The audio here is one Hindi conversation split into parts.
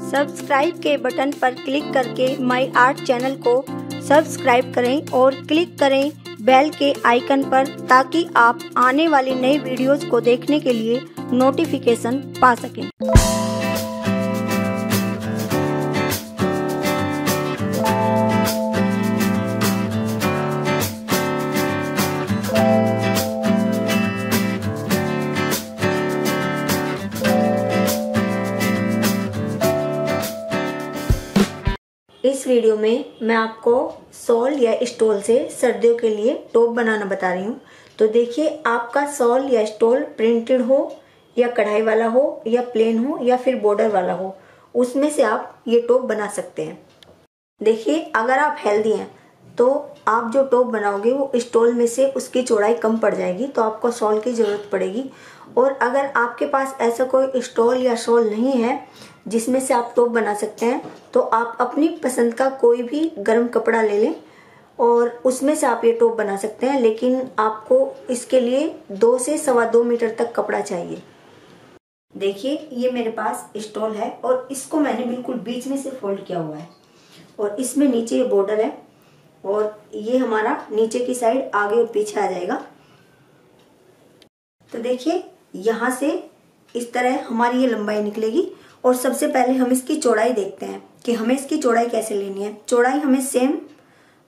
सब्सक्राइब के बटन पर क्लिक करके माई आर्ट चैनल को सब्सक्राइब करें और क्लिक करें बेल के आइकन पर, ताकि आप आने वाली नई वीडियोज़ को देखने के लिए नोटिफिकेशन पा सकें। इस वीडियो में मैं आपको शॉल या स्टोल से सर्दियों के लिए टॉप बनाना बता रही हूँ। तो देखिए, आपका शॉल या स्टोल प्रिंटेड हो या कढ़ाई वाला हो या प्लेन हो या फिर बॉर्डर वाला हो, उसमें से आप ये टॉप बना सकते हैं। देखिए, अगर आप हेल्दी हैं तो आप जो टॉप बनाओगे वो स्टोल में से उसकी चौड़ाई कम पड़ जाएगी, तो आपको शॉल की ज़रूरत पड़ेगी। और अगर आपके पास ऐसा कोई स्टोल या शॉल नहीं है जिसमें से आप टॉप बना सकते हैं, तो आप अपनी पसंद का कोई भी गर्म कपड़ा ले लें और उसमें से आप ये टॉप बना सकते हैं। लेकिन आपको इसके लिए 2 से 2.25 मीटर तक कपड़ा चाहिए। देखिए, ये मेरे पास स्टोल है और इसको मैंने बिल्कुल बीच में से फोल्ड किया हुआ है और इसमें नीचे ये बॉर्डर है और ये हमारा नीचे की साइड आगे और पीछे आ जाएगा। तो देखिए, यहाँ से इस तरह हमारी ये लंबाई निकलेगी। और सबसे पहले हम इसकी चौड़ाई देखते हैं कि हमें इसकी चौड़ाई कैसे लेनी है। चौड़ाई हमें सेम,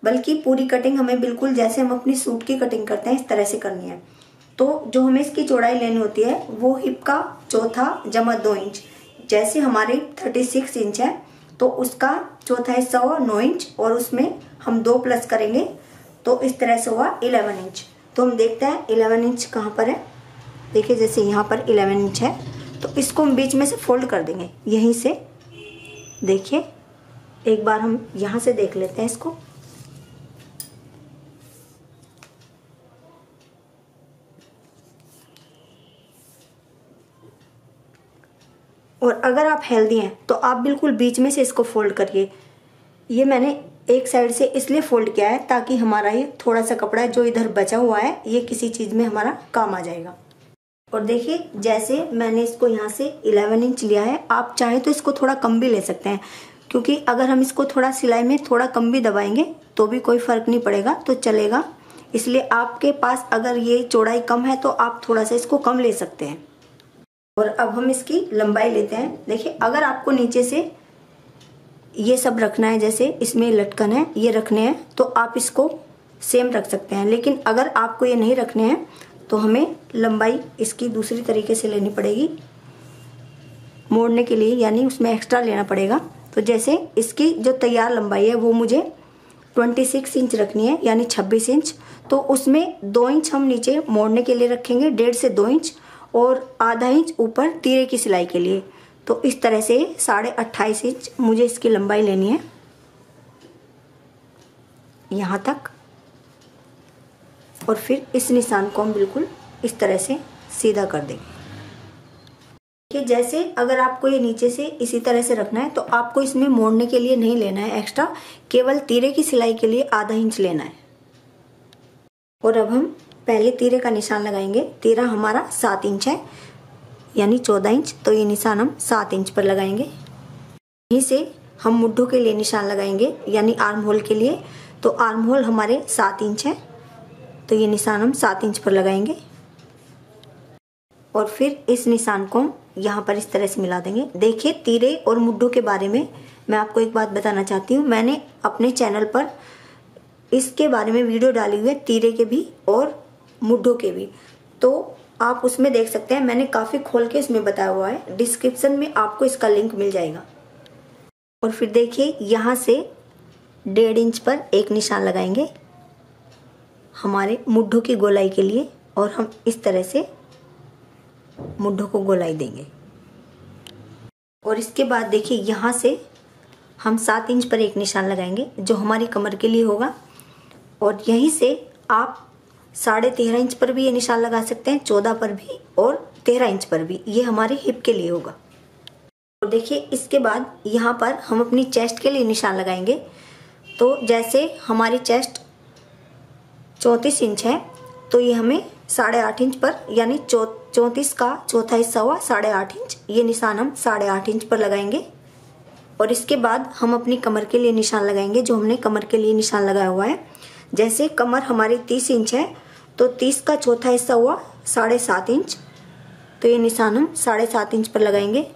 बल्कि पूरी कटिंग हमें बिल्कुल जैसे हम अपनी सूट की कटिंग करते हैं इस तरह से करनी है। तो जो हमें इसकी चौड़ाई लेनी होती है वो हिप का चौथा जमा 2 इंच। जैसे हमारे 36 इंच है तो उसका चौथा हिस्सा हुआ 9 इंच और उसमें हम 2 प्लस करेंगे तो इस तरह से हुआ 11 इंच। तो हम देखते हैं 11 इंच कहाँ पर है। देखिए, जैसे यहाँ पर 11 इंच है तो इसको हम बीच में से फोल्ड कर देंगे यहीं से। देखिए, एक बार हम यहाँ से देख लेते हैं इसको। और अगर आप हेल्दी हैं तो आप बिल्कुल बीच में से इसको फोल्ड करिए। ये मैंने एक साइड से इसलिए फोल्ड किया है ताकि हमारा ये थोड़ा सा कपड़ा जो इधर बचा हुआ है ये किसी चीज़ में हमारा काम आ जाएगा। और देखिए, जैसे मैंने इसको यहाँ से 11 इंच लिया है, आप चाहे तो इसको थोड़ा कम भी ले सकते हैं, क्योंकि अगर हम इसको थोड़ा सिलाई में थोड़ा कम भी दबाएंगे तो भी कोई फ़र्क नहीं पड़ेगा, तो चलेगा। इसलिए आपके पास अगर ये चौड़ाई कम है तो आप थोड़ा सा इसको कम ले सकते हैं। और अब हम इसकी लंबाई लेते हैं। देखिए, अगर आपको नीचे से ये सब रखना है, जैसे इसमें लटकन है ये रखने हैं, तो आप इसको सेम रख सकते हैं। लेकिन अगर आपको ये नहीं रखने हैं तो हमें लंबाई इसकी दूसरी तरीके से लेनी पड़ेगी मोड़ने के लिए, यानी उसमें एक्स्ट्रा लेना पड़ेगा। तो जैसे इसकी जो तैयार लंबाई है वो मुझे 26 इंच रखनी है, यानी 26 इंच। तो उसमें 2 इंच हम नीचे मोड़ने के लिए रखेंगे, 1.5 से 2 इंच, और आधा इंच ऊपर तीरे की सिलाई के लिए। तो इस तरह से 28.5 इंच मुझे इसकी लंबाई लेनी है यहाँ तक। और फिर इस निशान को हम बिल्कुल इस तरह से सीधा कर देंगे। कि जैसे अगर आपको ये नीचे से इसी तरह से रखना है तो आपको इसमें मोड़ने के लिए नहीं लेना है एक्स्ट्रा, केवल तीरे की सिलाई के लिए आधा इंच लेना है। और अब हम पहले तीरे का निशान लगाएंगे। तीरा हमारा 7 इंच है, यानी 14 इंच, तो ये निशान हम 7 इंच पर लगाएंगे। यहीं से हम मुड्ढों के लिए निशान लगाएंगे, यानी आर्म होल के लिए। तो आर्म होल हमारे 7 इंच है, तो ये निशान हम 7 इंच पर लगाएंगे। और फिर इस निशान को हम यहाँ पर इस तरह से मिला देंगे। देखिए, तीरे और मुड्ढों के बारे में मैं आपको एक बात बताना चाहती हूँ। मैंने अपने चैनल पर इसके बारे में वीडियो डाली हुई है, तीरे के भी और मुड्ढों के भी, तो आप उसमें देख सकते हैं। मैंने काफ़ी खोल के इसमें बताया हुआ है, डिस्क्रिप्शन में आपको इसका लिंक मिल जाएगा। और फिर देखिए, यहाँ से 1.5 इंच पर एक निशान लगाएंगे हमारे मुड्ढों की गोलाई के लिए, और हम इस तरह से मुड्ढों को गोलाई देंगे। और इसके बाद देखिए, यहाँ से हम 7 इंच पर एक निशान लगाएंगे जो हमारी कमर के लिए होगा। और यहीं से आप 13.5 इंच पर भी ये निशान लगा सकते हैं, 14 पर भी और 13 इंच पर भी। ये हमारे हिप के लिए होगा। और देखिए, इसके बाद यहाँ पर हम अपनी चेस्ट के लिए निशान लगाएंगे। तो जैसे हमारी चेस्ट 34 इंच है, तो ये हमें 8.5 इंच पर, यानी 34 का चौथा हिस्सा हुआ 8.5 इंच, ये निशान हम 8.5 इंच पर लगाएंगे। और इसके बाद हम अपनी कमर के लिए निशान लगाएंगे, जो हमने कमर के लिए निशान लगाया हुआ है। जैसे कमर हमारी 30 इंच है तो 30 का चौथा हिस्सा हुआ 7.5 इंच, तो ये निशान हम 7.5 इंच पर लगाएंगे।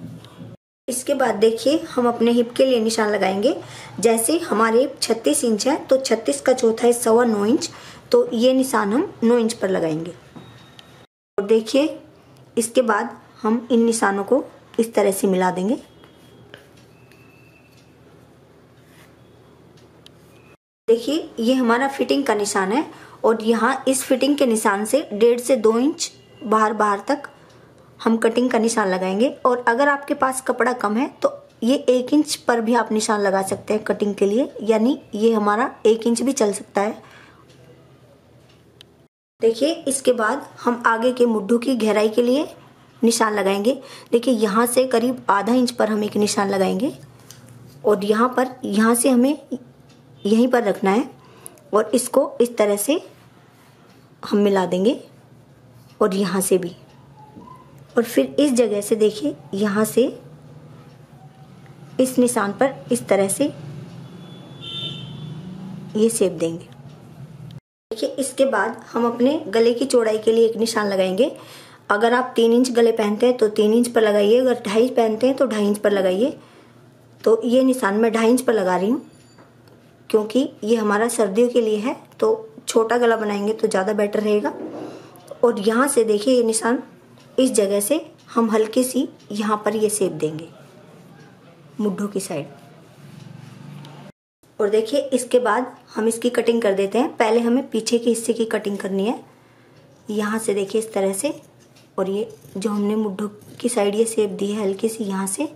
इसके बाद देखिए हम अपने हिप के लिए निशान लगाएंगे। जैसे हमारे हिप 36 इंच है तो 36 का चौथा हिस्सा हुआ 9 इंच, तो ये निशान हम 9 इंच पर लगाएंगे। और देखिए इसके बाद हम इन निशानों को इस तरह से मिला देंगे। देखिए ये हमारा फिटिंग का निशान है और यहाँ इस फिटिंग के निशान से 1.5 से 2 इंच बाहर तक हम कटिंग का निशान लगाएंगे। और अगर आपके पास कपड़ा कम है तो ये 1 इंच पर भी आप निशान लगा सकते हैं कटिंग के लिए, यानी ये हमारा 1 इंच भी चल सकता है। देखिए इसके बाद हम आगे के मुड्ढों की गहराई के लिए निशान लगाएंगे। देखिए यहाँ से करीब आधा इंच पर हम एक निशान लगाएंगे और यहाँ से हमें यहीं पर रखना है और इसको इस तरह से हम मिला देंगे और यहाँ से भी, और फिर इस जगह से देखिए यहाँ से इस निशान पर इस तरह से ये शेप देंगे। देखिए इसके बाद हम अपने गले की चौड़ाई के लिए एक निशान लगाएंगे। अगर आप 3 इंच गले पहनते हैं तो 3 इंच पर लगाइए, अगर 2.5 पहनते हैं तो 2.5 इंच पर लगाइए। तो ये निशान मैं 2.5 इंच पर लगा रही हूँ क्योंकि ये हमारा सर्दियों के लिए है, तो छोटा गला बनाएंगे तो ज़्यादा बेटर रहेगा। और यहाँ से देखिए ये निशान इस जगह से हम हल्की सी यहाँ पर ये शेप देंगे मुड्ढों की साइड। और देखिए इसके बाद हम इसकी कटिंग कर देते हैं। पहले हमें पीछे के हिस्से की कटिंग करनी है, यहाँ से देखिए इस तरह से, और ये जो हमने मुड्ढों की साइड ये शेप दी है हल्की सी यहाँ से।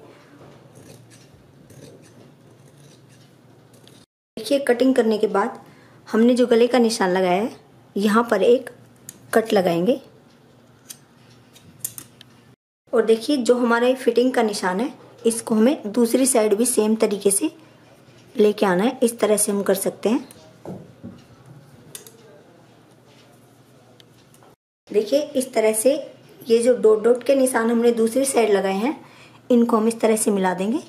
देखिए कटिंग करने के बाद हमने जो गले का निशान लगाया है यहाँ पर एक कट लगाएंगे। और देखिए जो हमारा फिटिंग का निशान है इसको हमें दूसरी साइड भी सेम तरीके से लेके आना है। इस तरह से हम कर सकते हैं। देखिए इस तरह से ये जो डॉट डॉट के निशान हमने दूसरी साइड लगाए हैं इनको हम इस तरह से मिला देंगे।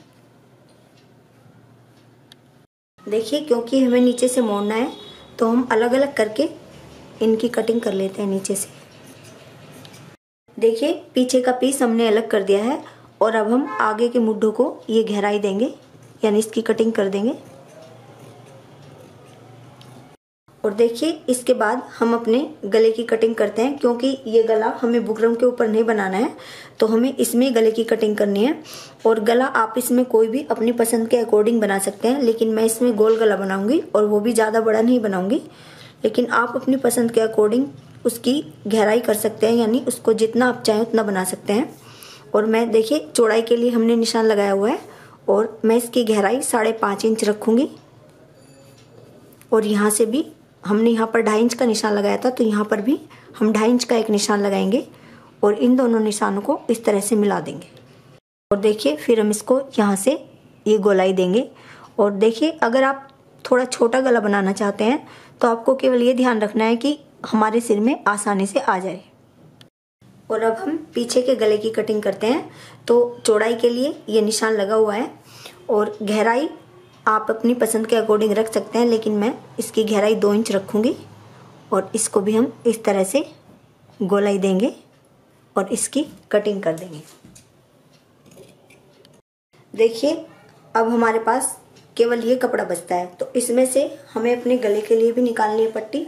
देखिए क्योंकि हमें नीचे से मोड़ना है तो हम अलग अलग करके इनकी कटिंग कर लेते हैं नीचे से। देखिए पीछे का पीस हमने अलग कर दिया है और अब हम आगे के मुड्ढों को ये गहराई देंगे, यानी इसकी कटिंग कर देंगे। और देखिए इसके बाद हम अपने गले की कटिंग करते हैं। क्योंकि ये गला हमें बुकरम के ऊपर नहीं बनाना है तो हमें इसमें गले की कटिंग करनी है। और गला आप इसमें कोई भी अपनी पसंद के अकॉर्डिंग बना सकते हैं, लेकिन मैं इसमें गोल गला बनाऊंगी और वो भी ज़्यादा बड़ा नहीं बनाऊंगी। लेकिन आप अपनी पसंद के अकॉर्डिंग उसकी गहराई कर सकते हैं, यानी उसको जितना आप चाहें उतना बना सकते हैं। और मैं देखिए चौड़ाई के लिए हमने निशान लगाया हुआ है और मैं इसकी गहराई 5.5 इंच रखूँगी। और यहाँ से भी हमने यहाँ पर 2.5 इंच का निशान लगाया था तो यहाँ पर भी हम 2.5 इंच का एक निशान लगाएंगे और इन दोनों निशानों को इस तरह से मिला देंगे। और देखिए फिर हम इसको यहाँ से ये गोलाई देंगे। और देखिए अगर आप थोड़ा छोटा गला बनाना चाहते हैं तो आपको केवल ये ध्यान रखना है कि हमारे सिर में आसानी से आ जाए। और अब हम पीछे के गले की कटिंग करते हैं। तो चौड़ाई के लिए ये निशान लगा हुआ है और गहराई आप अपनी पसंद के अकॉर्डिंग रख सकते हैं, लेकिन मैं इसकी गहराई 2 इंच रखूँगी। और इसको भी हम इस तरह से गोलाई देंगे और इसकी कटिंग कर देंगे। देखिए अब हमारे पास केवल ये कपड़ा बचता है, तो इसमें से हमें अपने गले के लिए भी निकालनी है पट्टी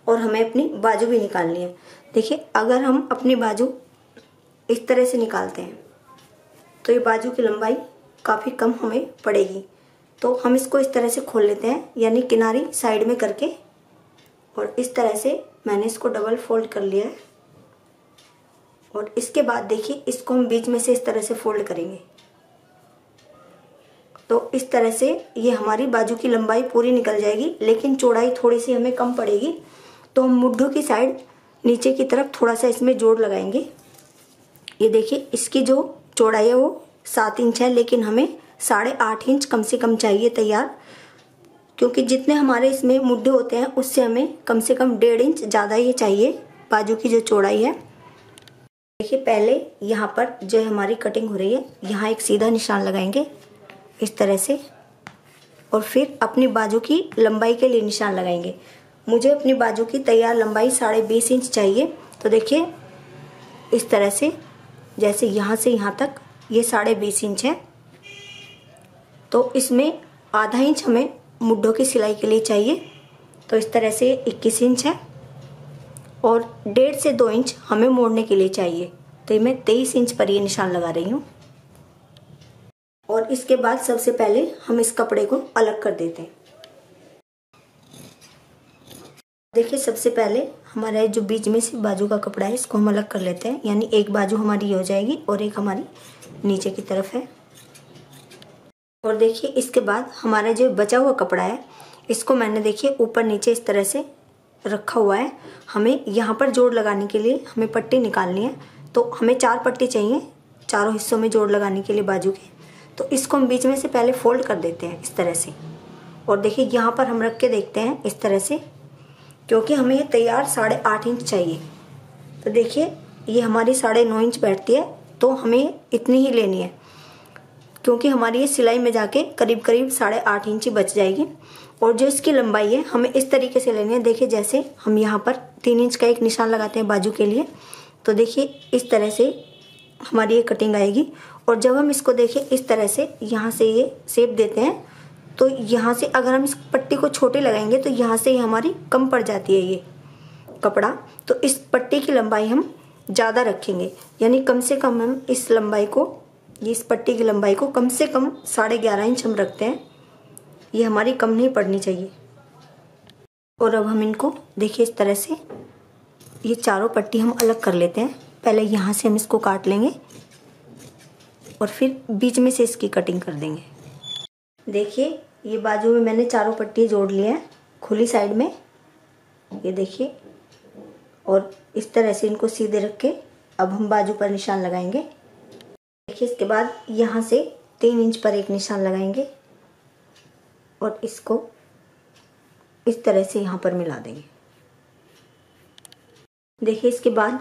और हमें अपनी बाजू भी निकालनी है। देखिए अगर हम अपनी बाजू इस तरह से निकालते हैं तो ये बाजू की लंबाई काफ़ी कम हमें पड़ेगी। तो हम इसको इस तरह से खोल लेते हैं, यानी किनारी साइड में करके, और इस तरह से मैंने इसको डबल फोल्ड कर लिया है। और इसके बाद देखिए इसको हम बीच में से इस तरह से फोल्ड करेंगे। तो इस तरह से ये हमारी बाजू की लंबाई पूरी निकल जाएगी, लेकिन चौड़ाई थोड़ी सी हमें कम पड़ेगी। तो हम मुड्ढों की साइड नीचे की तरफ थोड़ा सा इसमें जोड़ लगाएंगे। ये देखिए इसकी जो चौड़ाई है वो 7 इंच है, लेकिन हमें 8.5 इंच कम से कम चाहिए तैयार, क्योंकि जितने हमारे इसमें मुड्ढे होते हैं उससे हमें कम से कम 1.5 इंच ज़्यादा ये चाहिए बाजू की जो चौड़ाई है। देखिए पहले यहाँ पर जो हमारी कटिंग हो रही है यहाँ एक सीधा निशान लगाएंगे इस तरह से, और फिर अपनी बाजू की लंबाई के लिए निशान लगाएंगे। मुझे अपनी बाजू की तैयार लंबाई 20.5 इंच चाहिए। तो देखिए इस तरह से, जैसे यहाँ से यहाँ तक ये 20.5 इंच है, तो इसमें आधा इंच हमें मुड्ढों की सिलाई के लिए चाहिए। तो इस तरह से 21 इंच है और 1.5 से 2 इंच हमें मोड़ने के लिए चाहिए। तो मैं 23 इंच पर ये निशान लगा रही हूँ। और इसके बाद सबसे पहले हम इस कपड़े को अलग कर देते हैं। देखिए सबसे पहले हमारा जो बीच में से बाजू का कपड़ा है इसको हम अलग कर लेते हैं, यानी एक बाजू हमारी हो जाएगी और एक हमारी नीचे की तरफ है। और देखिए इसके बाद हमारा जो बचा हुआ कपड़ा है इसको मैंने देखिए ऊपर नीचे इस तरह से रखा हुआ है। हमें यहाँ पर जोड़ लगाने के लिए हमें पट्टी निकालनी है। तो हमें 4 पट्टी चाहिए चारों हिस्सों में जोड़ लगाने के लिए बाजू के। तो इसको हम बीच में से पहले फोल्ड कर देते हैं इस तरह से। और देखिए यहाँ पर हम रख के देखते हैं इस तरह से, क्योंकि हमें ये तैयार 8.5 इंच चाहिए। तो देखिए ये हमारी 9.5 इंच बैठती है, तो हमें इतनी ही लेनी है, क्योंकि हमारी ये सिलाई में जाके करीब करीब 8.5 इंच ही बच जाएगी। और जो इसकी लंबाई है हमें इस तरीके से लेनी है। देखिए जैसे हम यहाँ पर 3 इंच का एक निशान लगाते हैं बाजू के लिए, तो देखिए इस तरह से हमारी ये कटिंग आएगी। और जब हम इसको देखिए इस तरह से यहाँ से ये शेप देते हैं, तो यहाँ से अगर हम इस पट्टी को छोटी लगाएंगे तो यहाँ से हमारी कम पड़ जाती है ये कपड़ा। तो इस पट्टी की लंबाई हम ज़्यादा रखेंगे, यानी कम से कम हम इस लंबाई को, इस पट्टी की लंबाई को कम से कम 11.5 इंच हम रखते हैं। ये हमारी कम नहीं पड़नी चाहिए। और अब हम इनको देखिए इस तरह से ये चारों पट्टी हम अलग कर लेते हैं। पहले यहाँ से हम इसको काट लेंगे और फिर बीच में से इसकी कटिंग कर देंगे। देखिए ये बाजू में मैंने चारों पट्टी जोड़ लिए हैं खुली साइड में, ये देखिए। और इस तरह से इनको सीधे रख के अब हम बाजू पर निशान लगाएंगे। देखिए इसके बाद यहाँ से 3 इंच पर एक निशान लगाएंगे और इसको इस तरह से यहाँ पर मिला देंगे। देखिए इसके बाद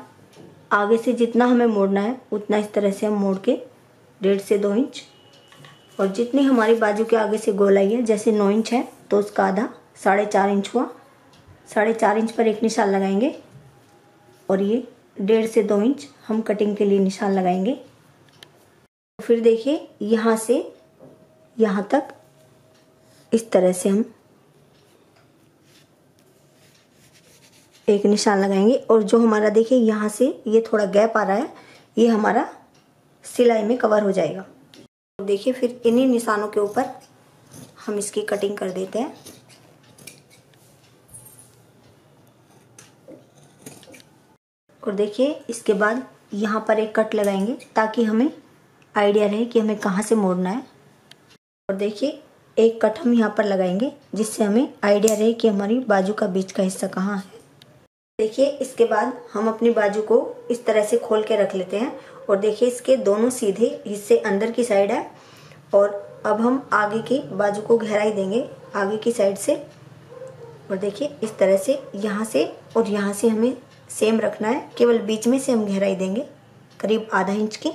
आगे से जितना हमें मोड़ना है उतना इस तरह से हम मोड़ के 1.5 से 2 इंच, और जितनी हमारी बाजू के आगे से गोलाई है, जैसे 9 इंच है तो उसका आधा 4.5 इंच हुआ। 4.5 इंच पर एक निशान लगाएंगे और ये 1.5 से 2 इंच हम कटिंग के लिए निशान लगाएंगे। फिर देखिए यहाँ से यहाँ तक इस तरह से हम एक निशान लगाएंगे। और जो हमारा देखिए यहाँ से ये थोड़ा गैप आ रहा है, ये हमारा सिलाई में कवर हो जाएगा। देखिए फिर इन्हीं निशानों के ऊपर हम इसकी कटिंग कर देते हैं। और देखिए इसके बाद यहाँ पर एक कट लगाएंगे ताकि हमें आइडिया रहे कि हमें कहाँ से मोड़ना है। और देखिए एक कट हम यहाँ पर लगाएंगे जिससे हमें आइडिया रहे कि हमारी बाजू का बीच का हिस्सा कहाँ है। देखिए इसके बाद हम अपनी बाजू को इस तरह से खोल के रख लेते हैं। और देखिए इसके दोनों सीधे हिस्से अंदर की साइड है। और अब हम आगे की बाजू को गहराई देंगे आगे की साइड से। और देखिए इस तरह से यहाँ से और यहाँ से हमें सेम रखना है, केवल बीच में से हम गहराई देंगे करीब आधा इंच की।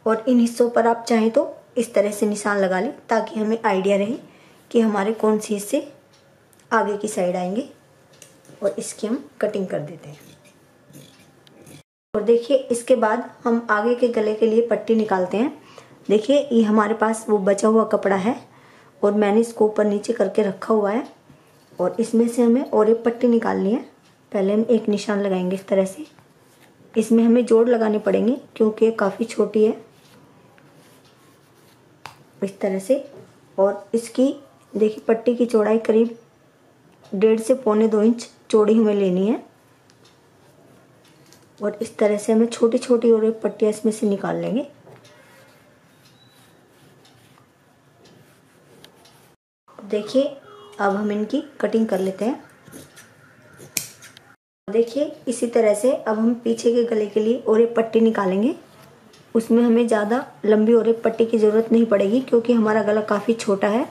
और इन हिस्सों पर आप चाहें तो इस तरह से निशान लगा लें ताकि हमें आइडिया रहे कि हमारे कौन से हिस्से आगे की साइड आएंगे। और इसकी हम कटिंग कर देते हैं। और देखिए इसके बाद हम आगे के गले के लिए पट्टी निकालते हैं। देखिए ये हमारे पास वो बचा हुआ कपड़ा है और मैंने इसको ऊपर नीचे करके रखा हुआ है। और इसमें से हमें और एक पट्टी निकालनी है। पहले हम एक निशान लगाएंगे इस तरह से। इसमें हमें जोड़ लगाने पड़ेंगे क्योंकि ये काफ़ी छोटी है, इस तरह से। और इसकी देखिए पट्टी की चौड़ाई करीब 1.5 से 2.25 इंच चौड़ी हमें लेनी है। और इस तरह से हमें छोटी छोटी और एक पट्टियाँ इसमें से निकाल लेंगे। देखिए अब हम इनकी कटिंग कर लेते हैं। देखिए इसी तरह से अब हम पीछे के गले के लिए और एक पट्टी निकालेंगे। उसमें हमें ज़्यादा लंबी और एक पट्टी की ज़रूरत नहीं पड़ेगी क्योंकि हमारा गला काफ़ी छोटा है।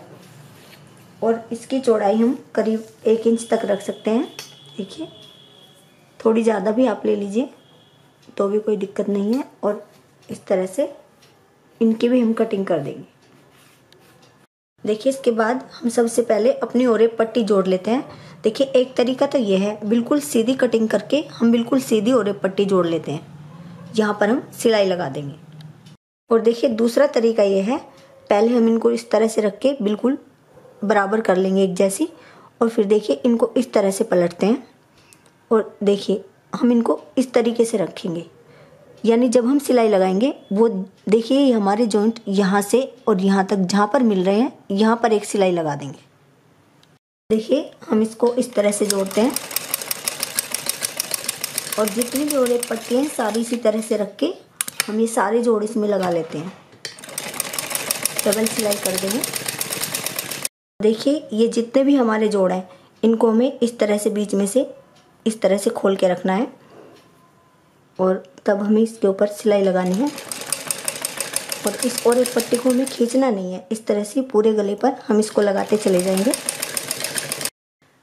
और इसकी चौड़ाई हम करीब 1 इंच तक रख सकते हैं। देखिए थोड़ी ज़्यादा भी आप ले लीजिए तो भी कोई दिक्कत नहीं है। और इस तरह से इनकी भी हम कटिंग कर देंगे। देखिए इसके बाद हम सबसे पहले अपनी और एक पट्टी जोड़ लेते हैं। देखिए एक तरीका तो ये है, बिल्कुल सीधी कटिंग करके हम बिल्कुल सीधी और एक पट्टी जोड़ लेते हैं, यहाँ पर हम सिलाई लगा देंगे। और देखिए दूसरा तरीका ये है, पहले हम इनको इस तरह से रख के बिल्कुल बराबर कर लेंगे एक जैसी, और फिर देखिए इनको इस तरह से पलटते हैं और देखिए हम इनको इस तरीके से रखेंगे, यानी जब हम सिलाई लगाएंगे वो देखिए ये हमारे जॉइंट यहाँ से और यहाँ तक जहाँ पर मिल रहे हैं यहाँ पर एक सिलाई लगा देंगे। देखिए हम इसको इस तरह से जोड़ते हैं और जितनी भी और एक पट्टी हैं सारी इसी तरह से रख के हम ये सारे जोड़ इसमें लगा लेते हैं, डबल सिलाई कर देंगे। देखिए ये जितने भी हमारे जोड़ हैं इनको हमें इस तरह से बीच में से इस तरह से खोल के रखना है और तब हमें इसके ऊपर सिलाई लगानी है। और इस और एक पट्टी को हमें खींचना नहीं है, इस तरह से पूरे गले पर हम इसको लगाते चले जाएंगे।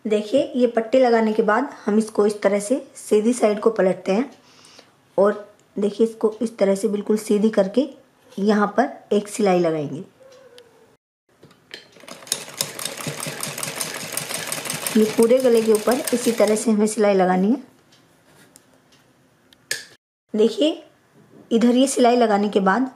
देखिए ये पट्टी लगाने के बाद हम इसको इस तरह से सीधी साइड को पलटते हैं और देखिए इसको इस तरह से बिल्कुल सीधी करके यहाँ पर एक सिलाई लगाएंगे। ये पूरे गले के ऊपर इसी तरह से हमें सिलाई लगानी है। देखिए इधर ये सिलाई लगाने के बाद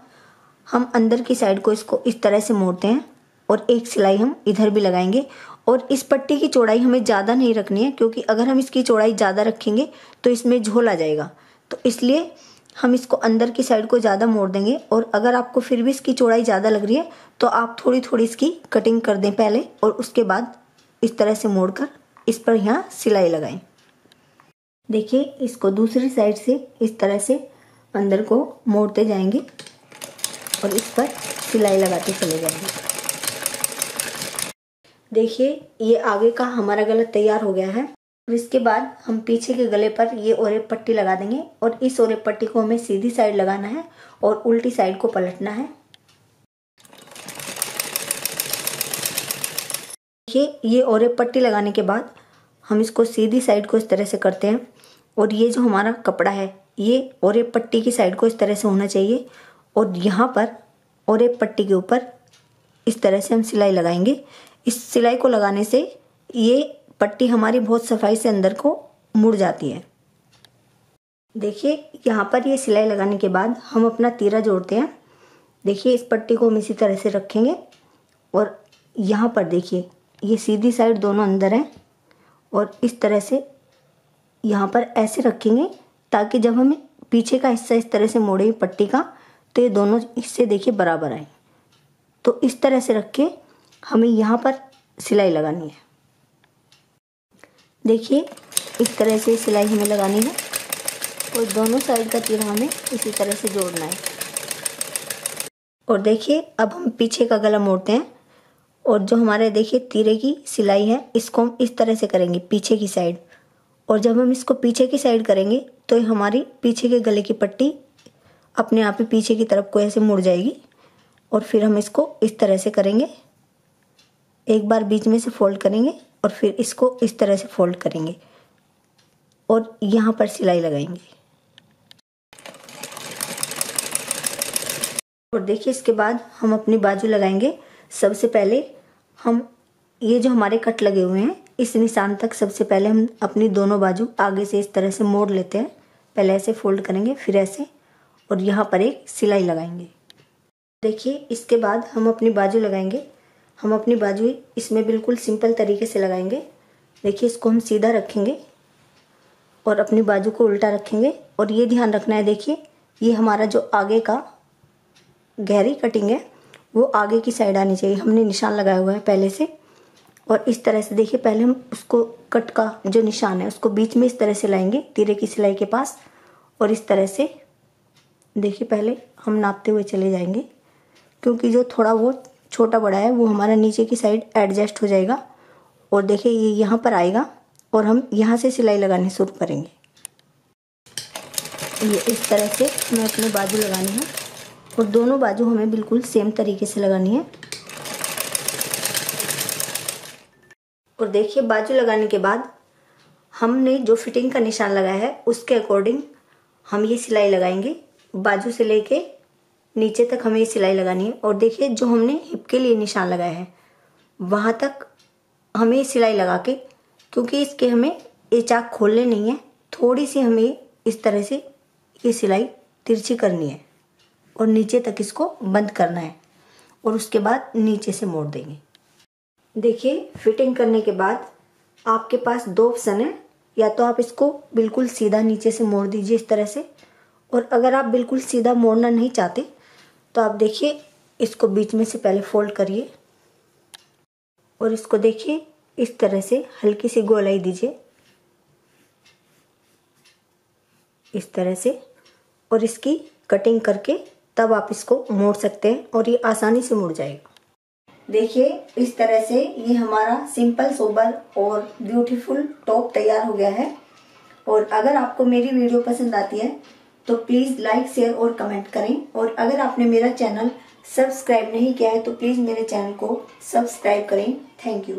हम अंदर की साइड को इसको इस तरह से मोड़ते हैं और एक सिलाई हम इधर भी लगाएंगे। और इस पट्टी की चौड़ाई हमें ज़्यादा नहीं रखनी है, क्योंकि अगर हम इसकी चौड़ाई ज़्यादा रखेंगे तो इसमें झोल आ जाएगा, तो इसलिए हम इसको अंदर की साइड को ज़्यादा मोड़ देंगे। और अगर आपको फिर भी इसकी चौड़ाई ज़्यादा लग रही है तो आप थोड़ी थोड़ी इसकी कटिंग कर दें पहले और उसके बाद इस तरह से मोड़कर इस पर यहाँ सिलाई लगाएं। देखिए इसको दूसरी साइड से इस तरह से अंदर को मोड़ते जाएंगे और इस पर सिलाई लगाते चले जाएंगे। देखिए ये आगे का हमारा गला तैयार हो गया है। और इसके बाद हम पीछे के गले पर ये और एक पट्टी लगा देंगे और इस और एक पट्टी को हमें सीधी साइड लगाना है और उल्टी साइड को पलटना है। देखिए ये और एक पट्टी लगाने के बाद हम इसको सीधी साइड को इस तरह से करते हैं और ये जो हमारा कपड़ा है ये और एक पट्टी की साइड को इस तरह से होना चाहिए और यहाँ पर और एक पट्टी के ऊपर इस तरह से हम सिलाई लगाएंगे। इस सिलाई को लगाने से ये पट्टी हमारी बहुत सफाई से अंदर को मुड़ जाती है। देखिए यहाँ पर ये सिलाई लगाने के बाद हम अपना तीरा जोड़ते हैं। देखिए इस पट्टी को हम इसी तरह से रखेंगे और यहाँ पर देखिए ये सीधी साइड दोनों अंदर हैं और इस तरह से यहाँ पर ऐसे रखेंगे ताकि जब हमें पीछे का हिस्सा इस तरह से मोड़े पट्टी का तो ये दोनों हिस्से देखिए बराबर आए। तो इस तरह से रख के हमें यहाँ पर सिलाई लगानी है। देखिए इस तरह से सिलाई हमें लगानी है और दोनों साइड का तीरा हमें इसी तरह से जोड़ना है। और देखिए अब हम पीछे का गला मोड़ते हैं और जो हमारे देखिए तीरे की सिलाई है इसको हम इस तरह से करेंगे पीछे की साइड, और जब हम इसको पीछे की साइड करेंगे तो हमारी पीछे के गले की पट्टी अपने आप ही पीछे की तरफ को ऐसे मुड़ जाएगी। और फिर हम इसको इस तरह से करेंगे, एक बार बीच में से फोल्ड करेंगे और फिर इसको इस तरह से फोल्ड करेंगे और यहाँ पर सिलाई लगाएंगे। और देखिए इसके बाद हम अपनी बाजू लगाएंगे। सबसे पहले हम ये जो हमारे कट लगे हुए हैं इस निशान तक सबसे पहले हम अपनी दोनों बाजू आगे से इस तरह से मोड़ लेते हैं। पहले ऐसे फोल्ड करेंगे फिर ऐसे और यहाँ पर एक सिलाई लगाएंगे। देखिए इसके बाद हम अपनी बाजू लगाएंगे। हम अपनी बाजू इसमें बिल्कुल सिंपल तरीके से लगाएंगे। देखिए इसको हम सीधा रखेंगे और अपनी बाजू को उल्टा रखेंगे और ये ध्यान रखना है, देखिए ये हमारा जो आगे का गहरी कटिंग है वो आगे की साइड आनी चाहिए। हमने निशान लगाया हुआ है पहले से और इस तरह से देखिए पहले हम उसको कट का जो निशान है उसको बीच में इस तरह से लाएंगे तीरे की सिलाई के पास और इस तरह से देखिए पहले हम नापते हुए चले जाएंगे, क्योंकि जो थोड़ा वो छोटा बड़ा है वो हमारा नीचे की साइड एडजस्ट हो जाएगा। और देखिए ये यहाँ पर आएगा और हम यहाँ से सिलाई लगानी शुरू करेंगे। ये इस तरह से हमें अपनी बाजू लगानी है और दोनों बाजू हमें बिल्कुल सेम तरीके से लगानी है। और देखिए बाजू लगाने के बाद हमने जो फिटिंग का निशान लगाया है उसके अकॉर्डिंग हम ये सिलाई लगाएंगे। बाजू से लेके नीचे तक हमें सिलाई लगानी है। और देखिए जो हमने हिप के लिए निशान लगाया है वहाँ तक हमें सिलाई लगा के, क्योंकि इसके हमें ये चाक खोलने नहीं है, थोड़ी सी हमें इस तरह से ये सिलाई तिरछी करनी है और नीचे तक इसको बंद करना है और उसके बाद नीचे से मोड़ देंगे। देखिए फिटिंग करने के बाद आपके पास दो ऑप्शन है, या तो आप इसको बिल्कुल सीधा नीचे से मोड़ दीजिए इस तरह से, और अगर आप बिल्कुल सीधा मोड़ना नहीं चाहते तो आप देखिए इसको बीच में से पहले फोल्ड करिए और इसको देखिए इस तरह से हल्की सी गोलाई दीजिए इस तरह से, और इसकी कटिंग करके तब आप इसको मोड़ सकते हैं और ये आसानी से मुड़ जाएगा। देखिए इस तरह से ये हमारा सिंपल सोबर और ब्यूटीफुल टॉप तैयार हो गया है। और अगर आपको मेरी वीडियो पसंद आती है तो प्लीज़ लाइक शेयर और कमेंट करें, और अगर आपने मेरा चैनल सब्सक्राइब नहीं किया है तो प्लीज़ मेरे चैनल को सब्सक्राइब करें। Thank you.